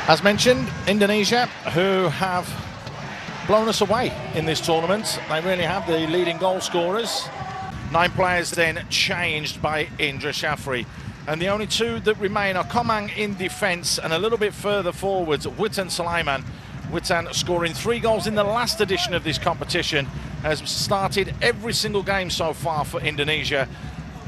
As mentioned, Indonesia, who have blown us away in this tournament. They really have, the leading goal scorers. 9 players then changed by Indra Shafri. And the only 2 that remain are Komang in defence, and a little bit further forwards, Witan Sulaiman. Witan, scoring 3 goals in the last edition of this competition, has started every single game so far for Indonesia.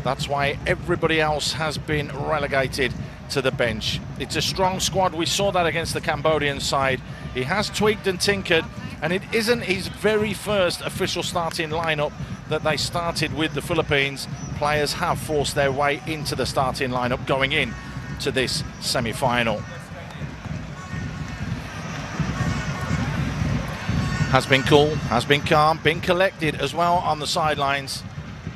That's why everybody else has been relegated to the bench. It's a strong squad. We saw that against the Cambodian side. He has tweaked and tinkered, and it isn't his very first official starting lineup that they started with the Philippines. Players have forced their way into the starting lineup going in to this semi-final. Has been cool, has been calm, been collected as well on the sidelines,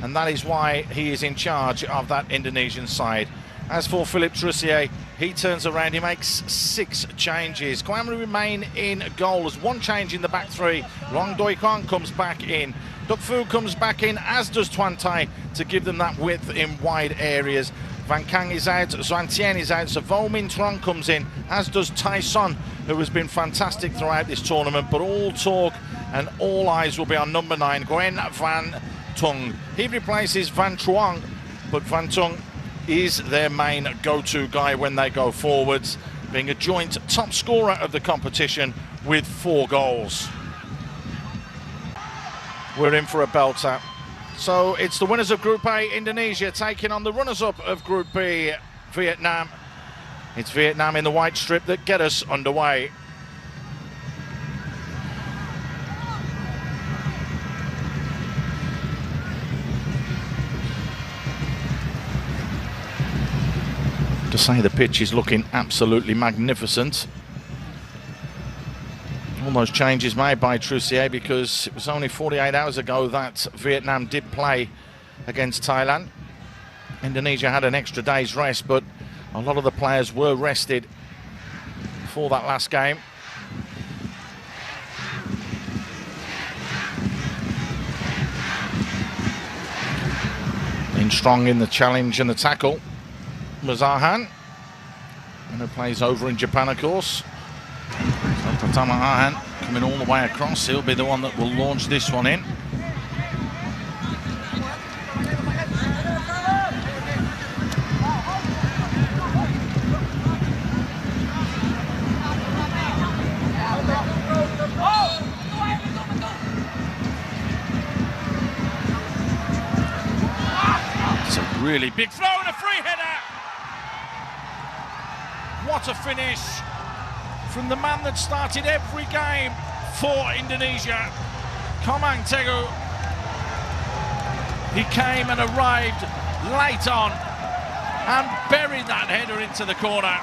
and that is why he is in charge of that Indonesian side. As for Philippe Trussier, he turns around, he makes 6 changes. Kwame remain in goal. There's 1 change in the back 3. Rong Doi Kwang comes back in. Duk Fu comes back in, as does Tuan Tai, to give them that width in wide areas. Van Kang is out, Xuan Tian is out, so Vo Min Trong comes in, as does Tai Son, who has been fantastic throughout this tournament. But all talk and all eyes will be on number 9, Nguyen Van Tung. He replaces Van Truong, but Van Tung is their main go-to guy when they go forwards, being a joint top scorer of the competition with 4 goals. We're in for a belter. So it's the winners of Group A, Indonesia, taking on the runners-up of Group B, Vietnam. It's Vietnam in the white strip that get us underway. To say the pitch is looking absolutely magnificent. All those changes made by Trussier, because it was only 48 hours ago that Vietnam did play against Thailand. Indonesia had an extra day's rest, but a lot of the players were rested for that last game. In strong in the challenge and the tackle was Arhan, and who plays over in Japan, of course. So Pratama Arhan coming all the way across. He'll be the one that will launch this one in. It's a really big throw and a free header. What a finish from the man that started every game for Indonesia, Komang Teguh. He came and arrived late on and buried that header into the corner.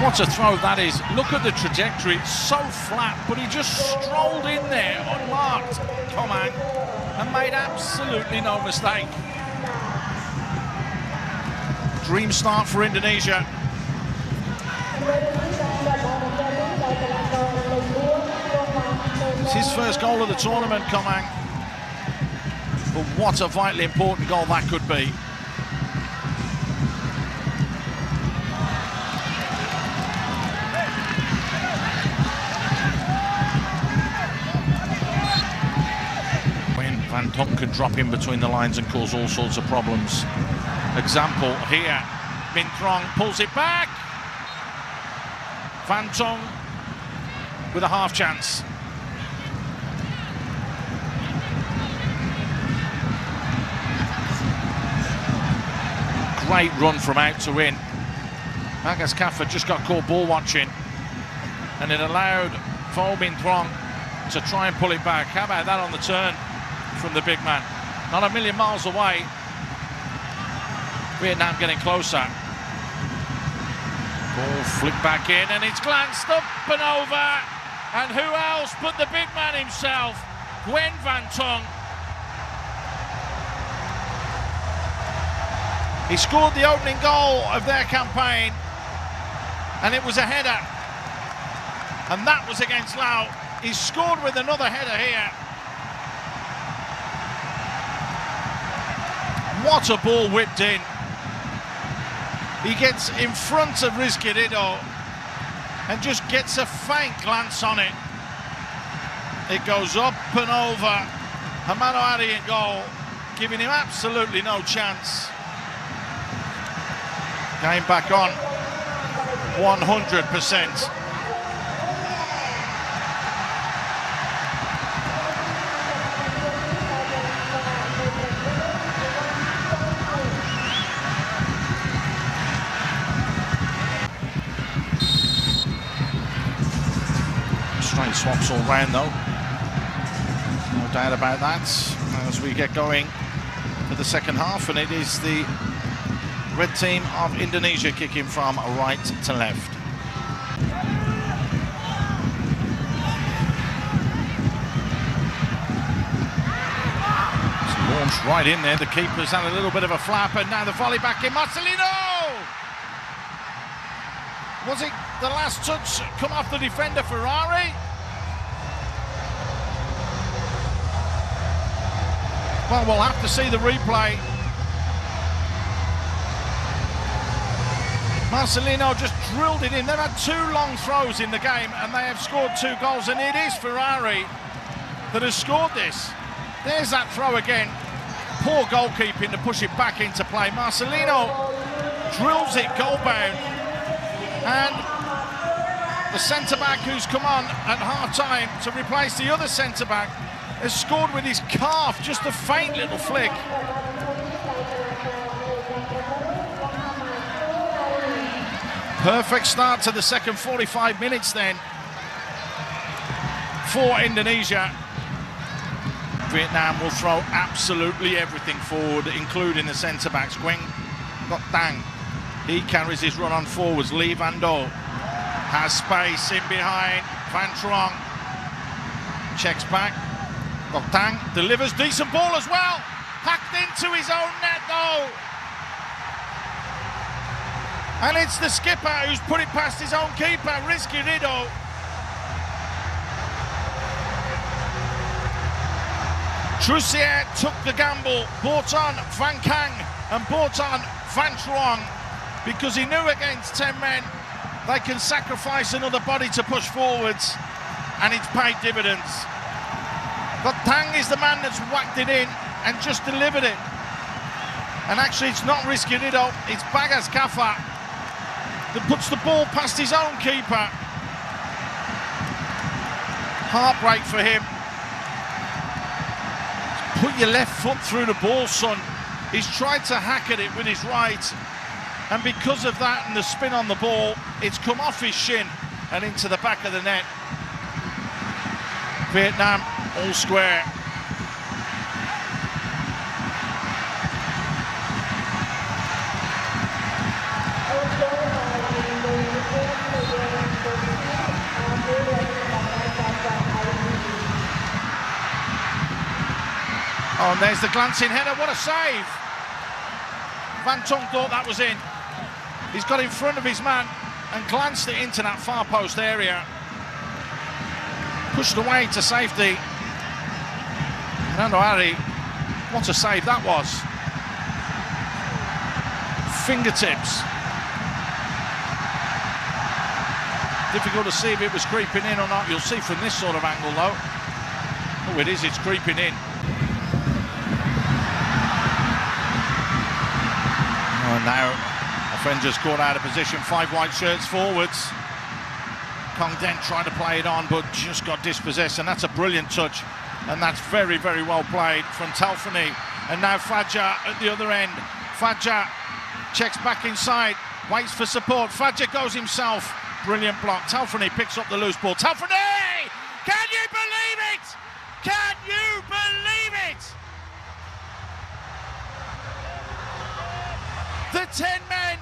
What a throw that is. Look at the trajectory, it's so flat, but he just strolled in there unmarked, Komang, and made absolutely no mistake. Dream start for Indonesia. It's his first goal of the tournament, Komang. But what a vitally important goal that could be. When Van Tonk could drop in between the lines and cause all sorts of problems. Example here, Min Trong pulls it back. Van Tong with a half chance. Great run from out to in. Magas Kaffar just got caught ball watching, and it allowed Vo Min Trong to try and pull it back. How about that on the turn from the big man? Not a million miles away. Vietnam getting closer. Ball flicked back in, and it's glanced up and over. And who else but the big man himself, Nguyen Van Tung. He scored the opening goal of their campaign, and it was a header. And that was against Laos. He's scored with another header here. What a ball whipped in. He gets in front of Rizquierdo and just gets a faint glance on it. It goes up and over. Hamano Ari in goal, giving him absolutely no chance. Game back on 100%. Straight swaps all round though, no doubt about that, as we get going for the second half, and it is the red team of Indonesia kicking from right to left. It's launched right in there, the keeper's had a little bit of a flap, and now the volley back in. Marcelino! Was it the last touch come off the defender Ferrari? Well, we'll have to see the replay. Marcelino just drilled it in. They've had 2 long throws in the game and they have scored 2 goals, and it is Ferrari that has scored this. There's that throw again. Poor goalkeeping to push it back into play. Marcelino drills it goal bound, and the centre-back who's come on at half-time to replace the other centre-back has scored with his calf, just a faint little flick. Perfect start to the second 45 minutes then for Indonesia. Vietnam will throw absolutely everything forward, including the centre-backs. Nguyen got Tang. He carries his run on forwards. Lee Van Do has space in behind. Van Truong checks back. Tang delivers, decent ball as well. Hacked into his own net though. And it's the skipper who's put it past his own keeper, Rizquierdo. Trussier took the gamble, brought on Van Kang and brought on Van Truong, because he knew against 10 men they can sacrifice another body to push forwards, and it's paid dividends. But Tang is the man that's whacked it in and just delivered it. And actually it's not Rizquierdo, it's Bagas Kafa that puts the ball past his own keeper. Heartbreak for him. Put your left foot through the ball, son. He's tried to hack at it with his right, and because of that and the spin on the ball, it's come off his shin and into the back of the net. Vietnam all square. Oh, and there's the glancing header. What a save! Van Tong thought that was in. He's got in front of his man and glanced it into that far post area. Pushed away to safety. Fernando Ari, what a save that was. Fingertips. Difficult to see if it was creeping in or not. You'll see from this sort of angle though. Oh, it is, it's creeping in. Oh, now offenders caught out of position, 5 white shirts forwards. Kong Den tried to play it on but just got dispossessed, and that's a brilliant touch, and that's very, very well played from Talfani. And now Faja at the other end. Faja checks back inside, waits for support. Faja goes himself. Brilliant block. Talfani picks up the loose ball. Talfani! Can you believe it? Can you believe it? The 10 men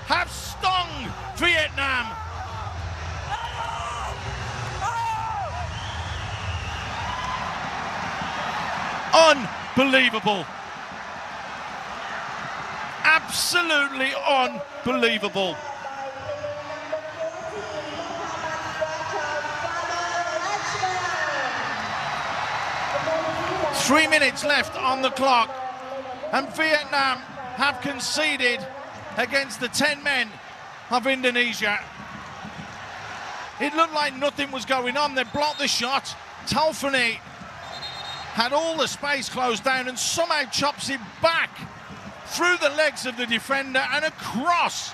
have stung Vietnam. Unbelievable. Absolutely unbelievable. Three minutes left on the clock, and Vietnam have conceded against the 10 men of Indonesia. It looked like nothing was going on. They blocked the shot. Taufani had all the space closed down and somehow chops it back through the legs of the defender and across.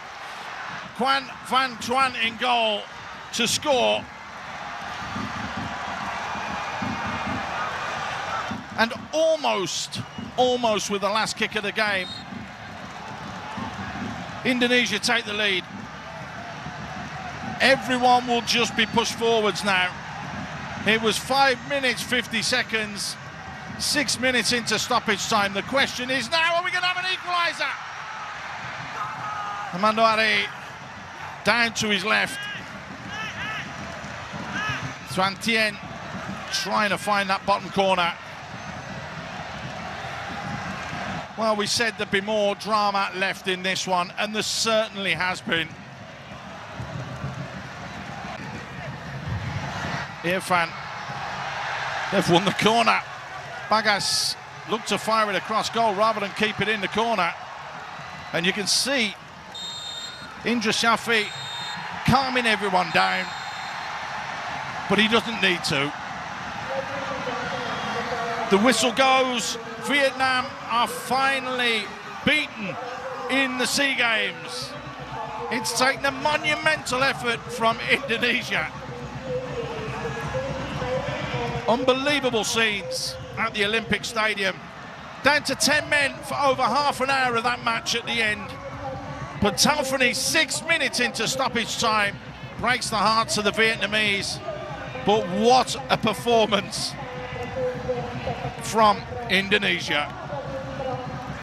Quan Van Tuan in goal to score. And almost with the last kick of the game, Indonesia take the lead. Everyone will just be pushed forwards now. It was 5 minutes, 50 seconds, 6 minutes into stoppage time. The question is now, are we going to have an equaliser? Mandoari down to his left. Xuan Tien trying to find that bottom corner. Well, we said there'd be more drama left in this one, and there certainly has been. Irfan, they've won the corner. Bagas looked to fire it across goal rather than keep it in the corner. And you can see Indra Shafi calming everyone down, but he doesn't need to. The whistle goes. Vietnam are finally beaten in the SEA Games. It's taken a monumental effort from Indonesia. Unbelievable scenes at the Olympic Stadium. Down to 10 men for over half an hour of that match at the end. But Taufani, 6 minutes into stoppage time, breaks the hearts of the Vietnamese. But what a performance from Indonesia.